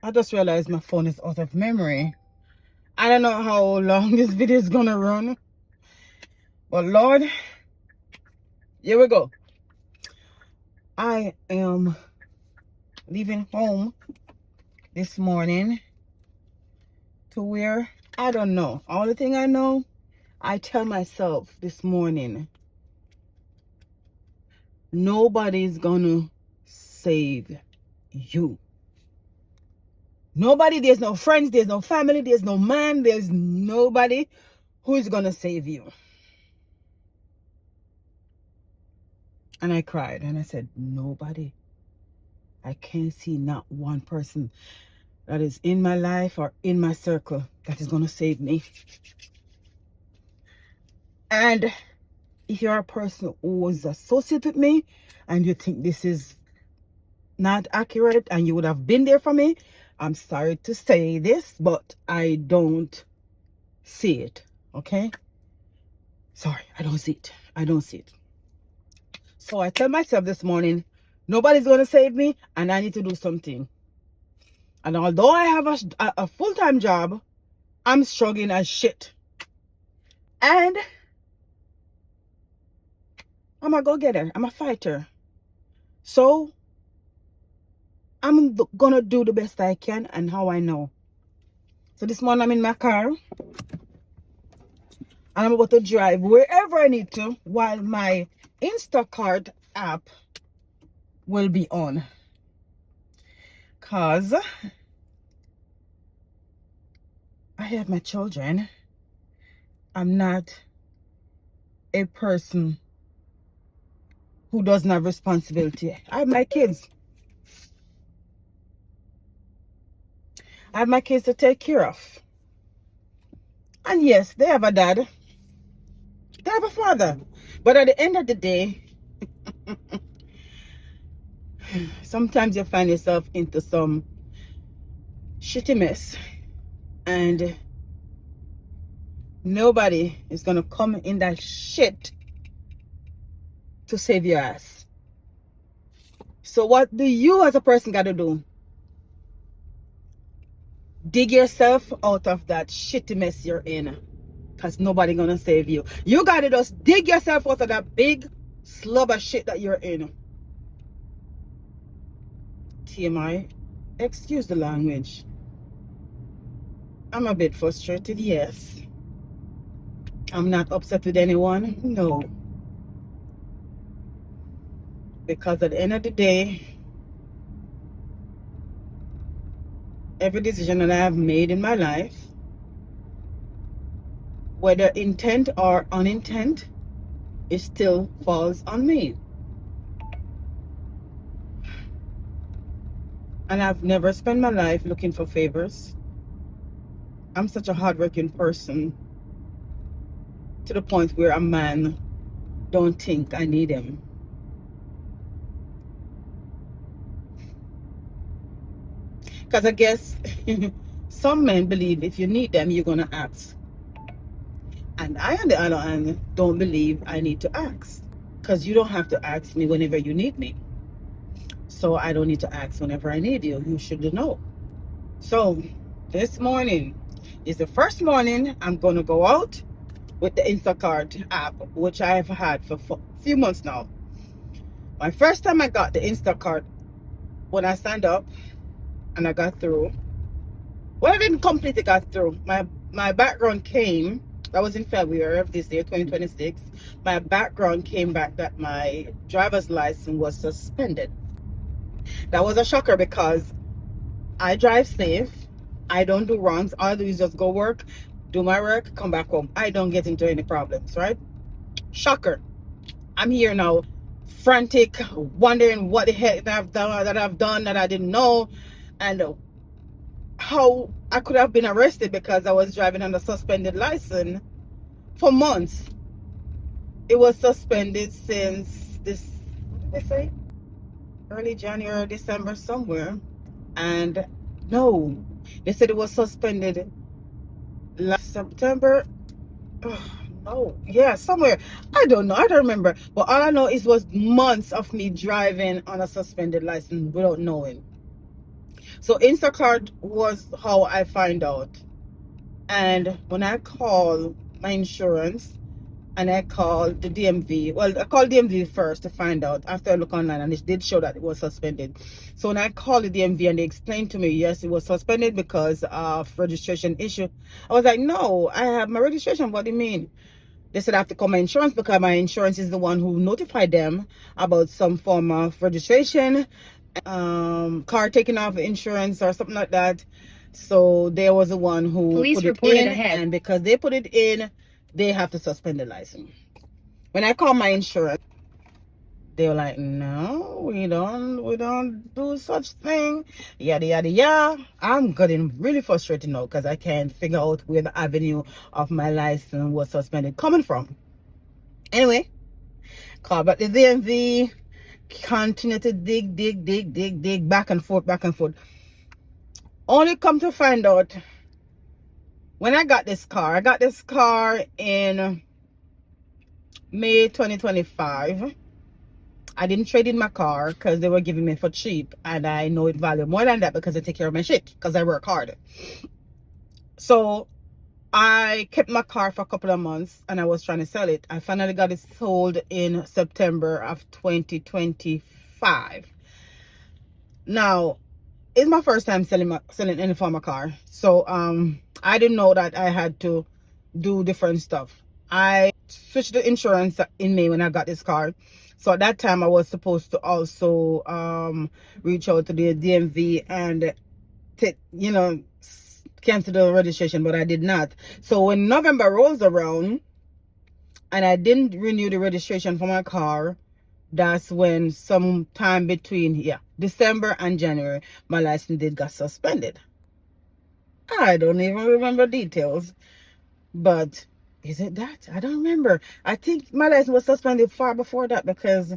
I just realized my phone is out of memory. I don't know how long this video is gonna run, but Lord, here we go. I am leaving home this morning to where I don't know. Only thing I know, I tell myself this morning, nobody's gonna save you. Nobody, there's no friends, there's no family, there's no man, there's nobody who is gonna save you. And I cried and I said, nobody. I can't see not one person that is in my life or in my circle that is gonna save me. And if you're a person who is associated with me and you think this is not accurate and you would have been there for me, I'm sorry to say this, but I don't see it. Okay? Sorry, I don't see it. I don't see it. So I tell myself this morning, nobody's going to save me and I need to do something. And although I have a full-time job, I'm struggling as shit. And I'm a go-getter. I'm a fighter. So I'm going to do the best I can and how I know. So this morning I'm in my car. And I'm about to drive wherever I need to while my Instacart app will be on. Because I have my children. I'm not a person who doesn't have responsibility. I have my kids. I have my kids to take care of. And yes, they have a dad. They have a father. But at the end of the day, sometimes you find yourself into some shitty mess. And nobody is going to come in that shit to save your ass. So what do you as a person got to do? Dig yourself out of that shitty mess you're in. Because nobody going to save you. You got to just dig yourself out of that big slub of shit that you're in. TMI, excuse the language. I'm a bit frustrated, yes. I'm not upset with anyone, no. Because at the end of the day, every decision that I have made in my life, whether intent or unintent, it still falls on me. And I've never spent my life looking for favors. I'm such a hardworking person to the point where a man don't think I need him. Because I guess some men believe if you need them, you're going to ask. And I, on the other hand, don't believe I need to ask. Because you don't have to ask me whenever you need me. So I don't need to ask whenever I need you. You should know. So this morning is the first morning I'm going to go out with the Instacart app, which I have had for a few months now. My first time I got the Instacart, when I signed up and I got through, well, I didn't completely got through. My background came, that was in February of this year, 2026. My background came back that my driver's license was suspended. That was a shocker because I drive safe. I don't do wrongs. All I do is just go work, do my work, come back home. I don't get into any problems, right? Shocker. I'm here now, frantic, wondering what the heck that I've done that I didn't know, and how I could have been arrested because I was driving on a suspended license for months. It was suspended since this, what did they say? Early January, December, somewhere. And no, they said it was suspended last September. No, yeah, somewhere. I don't know. I don't remember. But all I know is it was months of me driving on a suspended license without knowing. So Instacart was how I find out. And when I call my insurance and I called the DMV, well, I called DMV first to find out after I look online, and it did show that it was suspended. So when I called the DMV and they explained to me, yes, it was suspended because of registration issue. I was like, no, I have my registration. What do you mean? They said I have to call my insurance because my insurance is the one who notified them about some form of registration, car taking off insurance or something like that. So they was the one who Police put it reported in, ahead. and because they put it in, they have to suspend the license. When I call my insurance, they were like, no, we don't do such thing, yada yada yada. I'm getting really frustrated now because I can't figure out where the avenue of my license was suspended coming from. Anyway, call back the DMV, continue to dig back and forth, back and forth. Only come to find out when I got this car. I got this car in May 2025. I didn't trade in my car because they were giving me for cheap, and I know it value more than that because I take care of my shit because I work hard. So I kept my car for a couple of months and I was trying to sell it. I finally got it sold in September of 2025. Now, it's my first time selling any form of car. So I didn't know that I had to do different stuff. I switched the insurance in May when I got this car. So at that time I was supposed to also reach out to the DMV and cancel the registration, but I did not. So when November rolls around and I didn't renew the registration for my car, that's when sometime between December and January my license did got suspended. I don't even remember details, but is it that? I don't remember. I think my license was suspended far before that because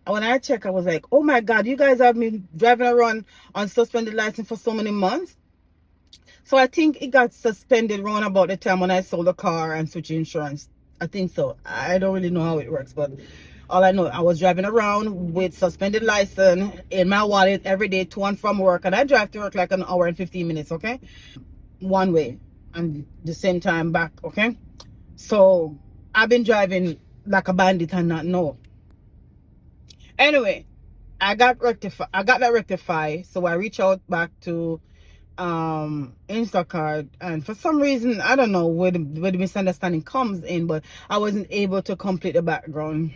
when I checked, I was like, oh my God, you guys have been driving around on suspended license for so many months. So I think it got suspended around about the time when I sold the car and switched insurance. I think so. I don't really know how it works, but all I know, I was driving around with suspended license in my wallet every day to and from work, and I drive to work like an hour and 15 minutes, okay? One way, and the same time back, okay? So I've been driving like a bandit and not know. Anyway, I got that rectified, so I reached out back to Instacart, and for some reason I don't know where the misunderstanding comes in, but I wasn't able to complete the background,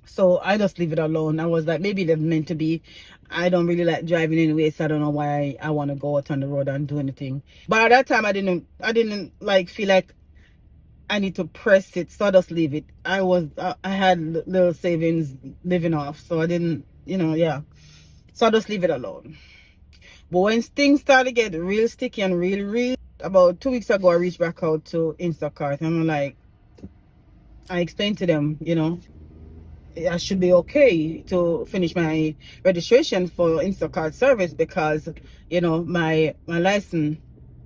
so I just leave it alone. I was like, maybe they're meant to be. I don't really like driving anyway, so I don't know why I want to go out on the road and do anything. But at that time I didn't like feel like I need to press it, so I just leave it. I had little savings living off, so I didn't, yeah, so I just leave it alone. But when things started to get real sticky and real, about 2 weeks ago, I reached back out to Instacart. And I'm like, I explained to them, I should be okay to finish my registration for Instacart service because, my license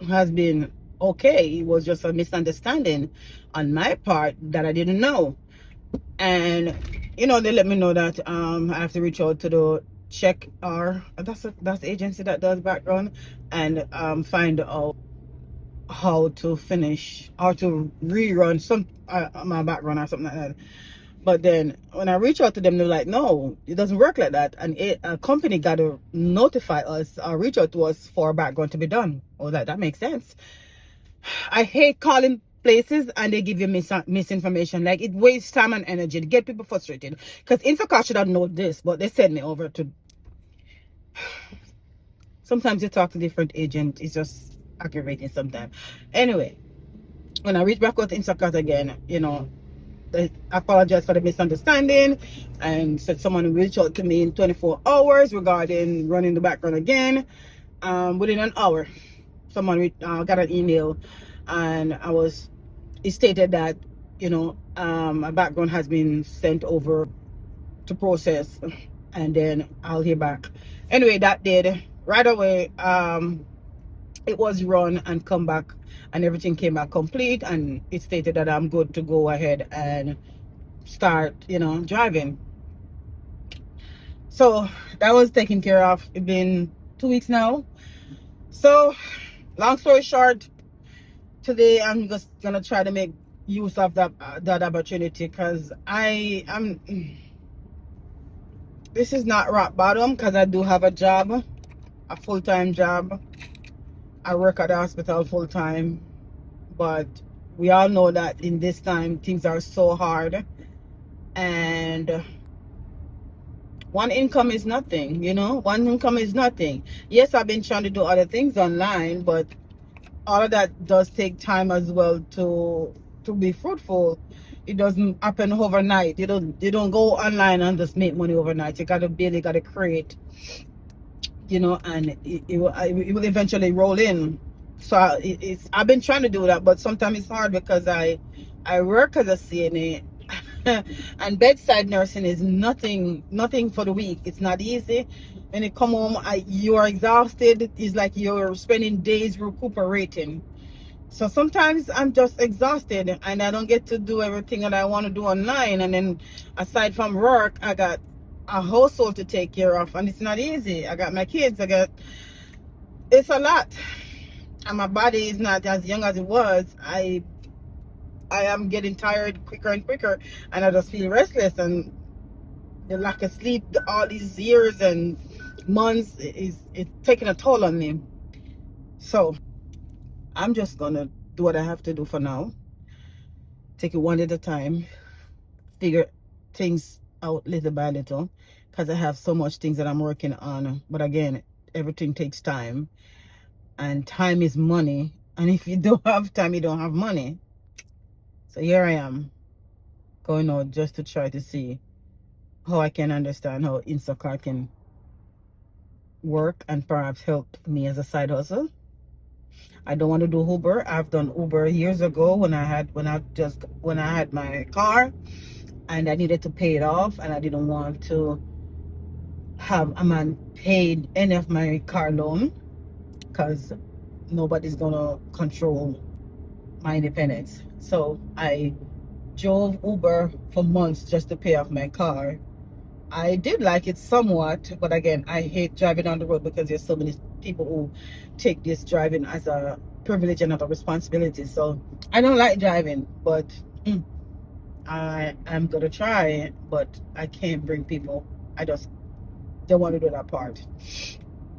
has been okay. It was just a misunderstanding on my part that I didn't know. And, they let me know that I have to reach out to the check or that's the agency that does background, and find out how to finish or to rerun some my background or something like that. But then when I reach out to them, they're like, no, it doesn't work like that, and a company got to notify us or reach out to us for a background to be done. Oh, that makes sense. I hate calling places and they give you misinformation. Like, it wastes time and energy to get people frustrated, because Instacart should have known this, but they sent me over to. Sometimes you talk to different agents, it's just aggravating sometimes. Anyway, when I reach back out to Instacart again, they apologize for the misunderstanding and said someone will reach out to me in 24 hours regarding running the background again. Within an hour, someone got an email, and it stated that, a background has been sent over to process, and then I'll hear back. Anyway, that did right away. It was run and come back, and everything came back complete, and it stated that I'm good to go ahead and start, driving. So that was taken care of. It's been 2 weeks now, So, long story short, today I'm just gonna try to make use of that opportunity because I am. This is not rock bottom because I do have a job, a full-time job. I work at the hospital full-time, but we all know that in this time things are so hard, and one income is nothing. One income is nothing. Yes, I've been trying to do other things online, but all of that does take time as well to be fruitful. It doesn't happen overnight. You don't go online and just make money overnight. You gotta build, you gotta create, and it will eventually roll in. So I've been trying to do that, but sometimes it's hard because I work as a CNA. And bedside nursing is nothing for the weak. It's not easy. When you come home, you are exhausted. It's like you're spending days recuperating. So sometimes I'm just exhausted and I don't get to do everything that I want to do online. And then aside from work, I got a household to take care of, and it's not easy. I got my kids. It's a lot, and my body is not as young as it was. I am getting tired quicker and quicker, and I just feel restless, and the lack of sleep all these years and months is it's taking a toll on me. So I'm just gonna do what I have to do for now. Take it one at a time. Figure things out little by little, because I have so much things that I'm working on. But again, everything takes time, and time is money. And if you don't have time, you don't have money. So here I am, going out just to try to see how I can understand how Instacart can work and perhaps help me as a side hustle. I don't want to do Uber. I've done Uber years ago when I had my car and I needed to pay it off, and I didn't want to have a man paid any of my car loan because nobody's gonna control my independence. So I drove Uber for months just to pay off my car. I did like it somewhat, but again, I hate driving on the road because there's so many people who take this driving as a privilege and not a responsibility. So I don't like driving, but I am gonna try, but I can't bring people. I just don't want to do that part.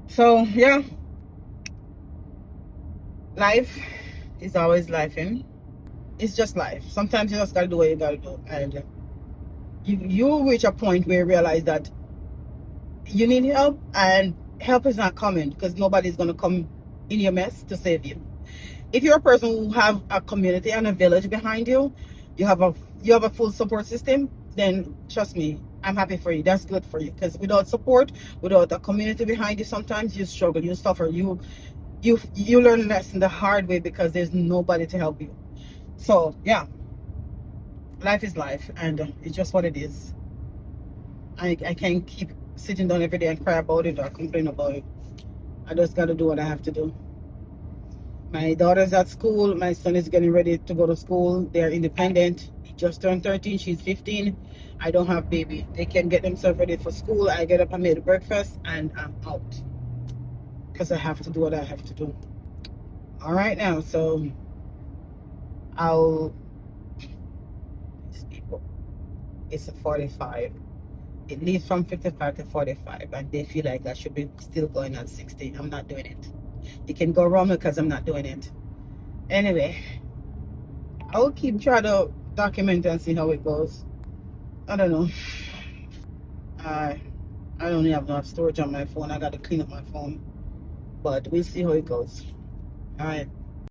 So yeah, life is always lifing. It's just life. Sometimes you just gotta do what you gotta do, and you reach a point where you realize that you need help, and help is not coming because nobody's gonna come in your mess to save you. If you're a person who have a community and a village behind you, you have a full support system, then trust me, I'm happy for you. That's good for you, because without support, without a community behind you, sometimes you struggle, you suffer, you learn a lesson the hard way because there's nobody to help you. So yeah, life is life, and it's just what it is. I can't keep sitting down every day and cry about it or complain about it. I just got to do what I have to do. My daughter's at school. My son is getting ready to go to school. They're independent. He just turned 13. She's 15. I don't have baby. They can get themselves ready for school. I get up and make breakfast and I'm out because I have to do what I have to do. All right now, so I'll. It's a 45. It leaves from 55 to 45, and they feel like I should be still going at 60. I'm not doing it. You can go wrong because I'm not doing it. Anyway, I'll keep trying to document and see how it goes. I don't know. I don't have enough storage on my phone. I got to clean up my phone, but we'll see how it goes. All right.